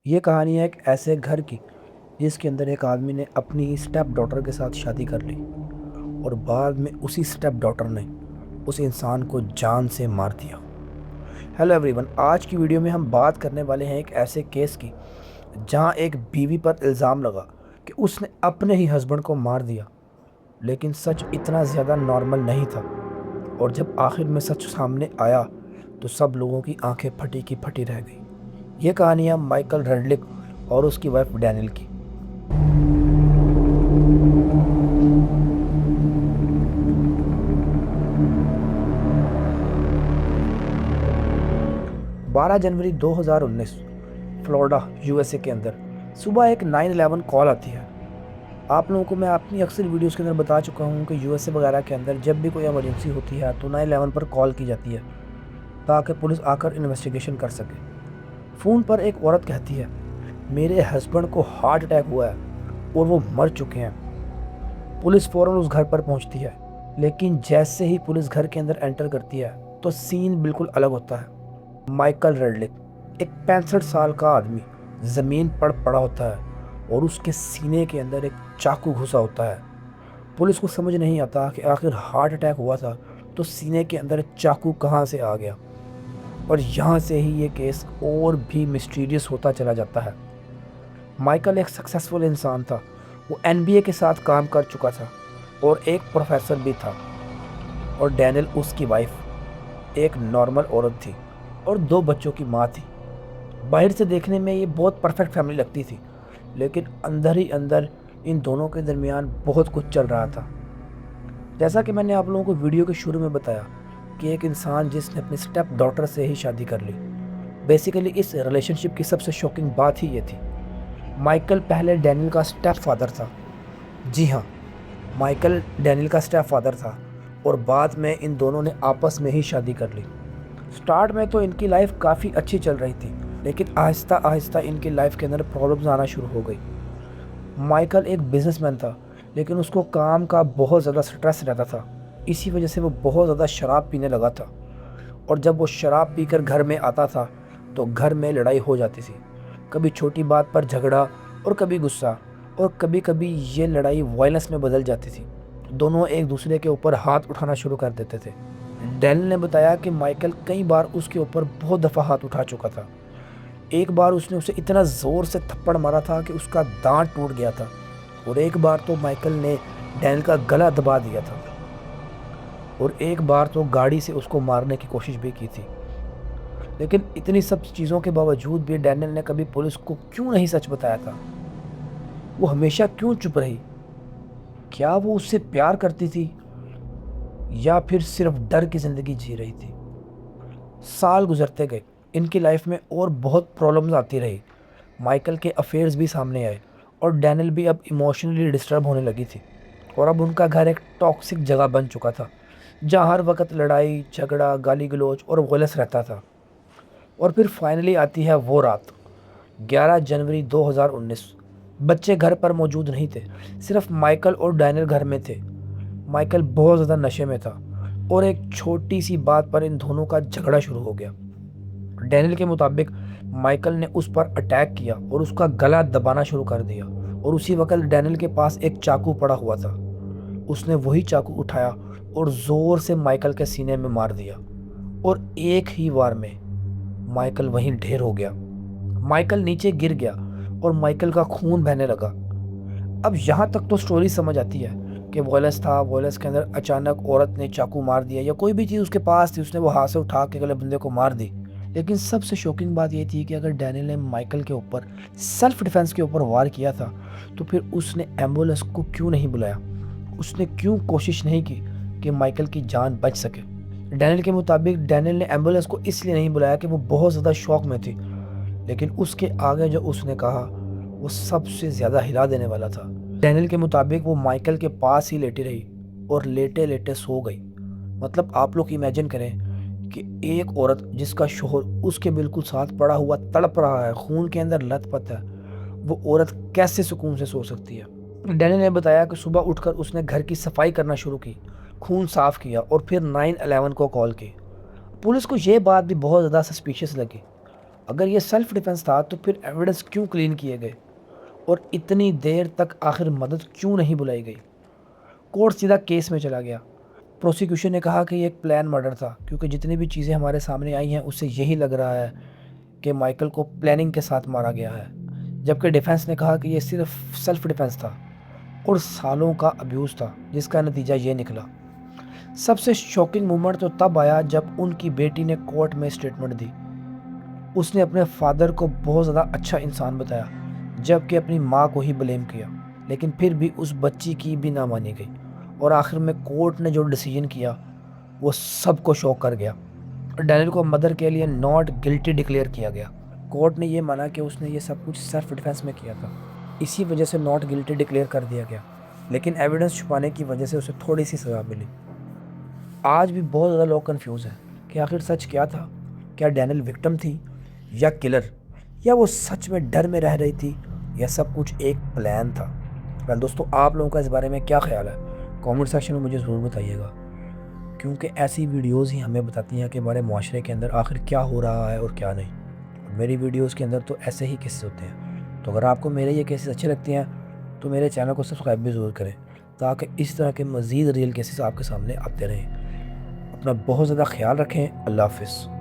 ये कहानी है एक ऐसे घर की जिसके अंदर एक आदमी ने अपनी स्टेप डॉटर के साथ शादी कर ली और बाद में उसी स्टेप डॉटर ने उस इंसान को जान से मार दिया। हेलो एवरीवन, आज की वीडियो में हम बात करने वाले हैं एक ऐसे केस की जहां एक बीवी पर इल्ज़ाम लगा कि उसने अपने ही हस्बैंड को मार दिया, लेकिन सच इतना ज़्यादा नॉर्मल नहीं था। और जब आखिर में सच सामने आया तो सब लोगों की आंखें फटी की फटी रह गई। ये कहानी है माइकल रेडलिक और उसकी वाइफ डैनियल की। 12 जनवरी 2019 फ्लोरिडा यूएसए के अंदर सुबह एक 911 कॉल आती है। आप लोगों को मैं अपनी अक्सर वीडियोस के अंदर बता चुका हूँ कि यूएसए वगैरह के अंदर जब भी कोई इमरजेंसी होती है तो 911 पर कॉल की जाती है ताकि पुलिस आकर इन्वेस्टिगेशन कर सके। फ़ोन पर एक औरत कहती है, मेरे हस्बैंड को हार्ट अटैक हुआ है और वो मर चुके हैं। पुलिस फ़ौरन उस घर पर पहुंचती है, लेकिन जैसे ही पुलिस घर के अंदर एंटर करती है तो सीन बिल्कुल अलग होता है। माइकल रेडलिक, एक 65 साल का आदमी, ज़मीन पर पड़ा होता है और उसके सीने के अंदर एक चाकू घुसा होता है। पुलिस को समझ नहीं आता कि आखिर हार्ट अटैक हुआ था तो सीने के अंदर चाकू कहाँ से आ गया। और यहाँ से ही ये केस और भी मिस्टीरियस होता चला जाता है। माइकल एक सक्सेसफुल इंसान था। वो एनबीए के साथ काम कर चुका था और एक प्रोफेसर भी था। और डैनियल, उसकी वाइफ, एक नॉर्मल औरत थी और 2 बच्चों की माँ थी। बाहर से देखने में ये बहुत परफेक्ट फैमिली लगती थी, लेकिन अंदर ही अंदर इन दोनों के दरमियान बहुत कुछ चल रहा था। जैसा कि मैंने आप लोगों को वीडियो के शुरू में बताया कि एक इंसान जिसने अपनी स्टेप डॉटर से ही शादी कर ली। बेसिकली इस रिलेशनशिप की सबसे शॉकिंग बात ही ये थी। माइकल पहले डैनियल का स्टेप फादर था। जी हाँ, माइकल डैनियल का स्टेप फादर था और बाद में इन दोनों ने आपस में ही शादी कर ली। स्टार्ट में तो इनकी लाइफ काफ़ी अच्छी चल रही थी, लेकिन आहिस्ता आहिस्ता इनकी लाइफ के अंदर प्रॉब्लम्स आना शुरू हो गई। माइकल एक बिजनेसमैन था, लेकिन उसको काम का बहुत ज़्यादा स्ट्रेस रहता था। इसी वजह से वो बहुत ज़्यादा शराब पीने लगा था। और जब वो शराब पीकर घर में आता था तो घर में लड़ाई हो जाती थी। कभी छोटी बात पर झगड़ा और कभी गुस्सा, और कभी कभी ये लड़ाई वायलेंस में बदल जाती थी। दोनों एक दूसरे के ऊपर हाथ उठाना शुरू कर देते थे। डैनियल ने बताया कि माइकल कई बार उसके ऊपर बहुत दफ़ा हाथ उठा चुका था। एक बार उसने उसे इतना ज़ोर से थप्पड़ मारा था कि उसका दांत टूट गया था, और एक बार तो माइकल ने डैनियल का गला दबा दिया था, और एक बार तो गाड़ी से उसको मारने की कोशिश भी की थी। लेकिन इतनी सब चीज़ों के बावजूद भी डैनियल ने कभी पुलिस को क्यों नहीं सच बताया था? वो हमेशा क्यों चुप रही? क्या वो उससे प्यार करती थी या फिर सिर्फ डर की ज़िंदगी जी रही थी? साल गुजरते गए, इनकी लाइफ में और बहुत प्रॉब्लम्स आती रही। माइकल के अफेयर्स भी सामने आए और डैनियल भी अब इमोशनली डिस्टर्ब होने लगी थी। और अब उनका घर एक टॉक्सिक जगह बन चुका था, जहाँ हर वक्त लड़ाई झगड़ा गाली गलौज और वॉयलेंस रहता था। और फिर फाइनली आती है वो रात, 11 जनवरी 2019। बच्चे घर पर मौजूद नहीं थे, सिर्फ माइकल और डैनियल घर में थे। माइकल बहुत ज़्यादा नशे में था और एक छोटी सी बात पर इन दोनों का झगड़ा शुरू हो गया। डैनियल के मुताबिक माइकल ने उस पर अटैक किया और उसका गला दबाना शुरू कर दिया, और उसी वक्त डैनियल के पास एक चाकू पड़ा हुआ था। उसने वही चाकू उठाया और ज़ोर से माइकल के सीने में मार दिया, और एक ही वार में माइकल वहीं ढेर हो गया। माइकल नीचे गिर गया और माइकल का खून बहने लगा। अब यहाँ तक तो स्टोरी समझ आती है कि वॉयलेंस था, वॉयलेंस के अंदर अचानक औरत ने चाकू मार दिया या कोई भी चीज़ उसके पास थी उसने वो हाथ से उठा के अगले बंदे को मार दी। लेकिन सबसे शॉकिंग बात ये थी कि अगर डैनियल ने माइकल के ऊपर सेल्फ डिफेंस के ऊपर वार किया था तो फिर उसने एम्बुलेंस को क्यों नहीं बुलाया? उसने क्यों कोशिश नहीं की कि माइकल की जान बच सके? डैनियल के मुताबिक डैनियल ने एम्बुलेंस को इसलिए नहीं बुलाया कि वो बहुत ज़्यादा शौक में थी, लेकिन उसके आगे जो उसने कहा वो सबसे ज़्यादा हिला देने वाला था। डैनियल के मुताबिक वो माइकल के पास ही लेटी रही और लेटे लेटे सो गई। मतलब आप लोग इमेजिन करें कि एक औरत जिसका शोहर उसके बिल्कुल साथ पड़ा हुआ तड़प रहा है, खून के अंदर लथपथ है, वो औरत कैसे सुकून से सो सकती है? डैनियल ने बताया कि सुबह उठकर उसने घर की सफाई करना शुरू की, खून साफ किया और फिर 911 को कॉल की। पुलिस को ये बात भी बहुत ज़्यादा सस्पिशियस लगी। अगर ये सेल्फ डिफेंस था तो फिर एविडेंस क्यों क्लीन किए गए और इतनी देर तक आखिर मदद क्यों नहीं बुलाई गई? कोर्ट सीधा केस में चला गया। प्रोसिक्यूशन ने कहा कि ये एक प्लान मर्डर था, क्योंकि जितनी भी चीज़ें हमारे सामने आई हैं उससे यही लग रहा है कि माइकल को प्लानिंग के साथ मारा गया है। जबकि डिफेंस ने कहा कि ये सिर्फ सेल्फ डिफेंस था और सालों का अब्यूज़ था, जिसका नतीजा ये निकला। सबसे शॉकिंग मोमेंट तो तब आया जब उनकी बेटी ने कोर्ट में स्टेटमेंट दी। उसने अपने फादर को बहुत ज़्यादा अच्छा इंसान बताया, जबकि अपनी माँ को ही ब्लेम किया। लेकिन फिर भी उस बच्ची की भी ना मानी गई और आखिर में कोर्ट ने जो डिसीजन किया वो सबको शॉक कर गया। डैनियल को मदर के लिए नॉट गिल्टी डिक्लेयर किया गया। कोर्ट ने ये माना कि उसने ये सब कुछ सेल्फ डिफेंस में किया था, इसी वजह से नॉट गिल्टी डिक्लेयर कर दिया गया। लेकिन एविडेंस छुपाने की वजह से उसे थोड़ी सी सज़ा मिली। आज भी बहुत ज़्यादा लोग कंफ्यूज हैं कि आखिर सच क्या था। क्या डैनियल विक्टिम थी या किलर, या वो सच में डर में रह रही थी, या सब कुछ एक प्लान था? वेल दोस्तों, आप लोगों का इस बारे में क्या ख्याल है? कमेंट सेक्शन में मुझे ज़रूर बताइएगा, क्योंकि ऐसी वीडियोस ही हमें बताती हैं कि हमारे माशरे के अंदर आखिर क्या हो रहा है और क्या नहीं। और मेरी वीडियोस के अंदर तो ऐसे ही केसेस होते हैं। तो अगर आपको मेरे ये केसेस अच्छे लगते हैं तो मेरे चैनल को सब्सक्राइब भी ज़रूर करें, ताकि इस तरह के मज़ीद रियल केसेस आपके सामने आते रहें। अपना बहुत ज़्यादा ख्याल रखें। अल्लाह हाफ़िज़।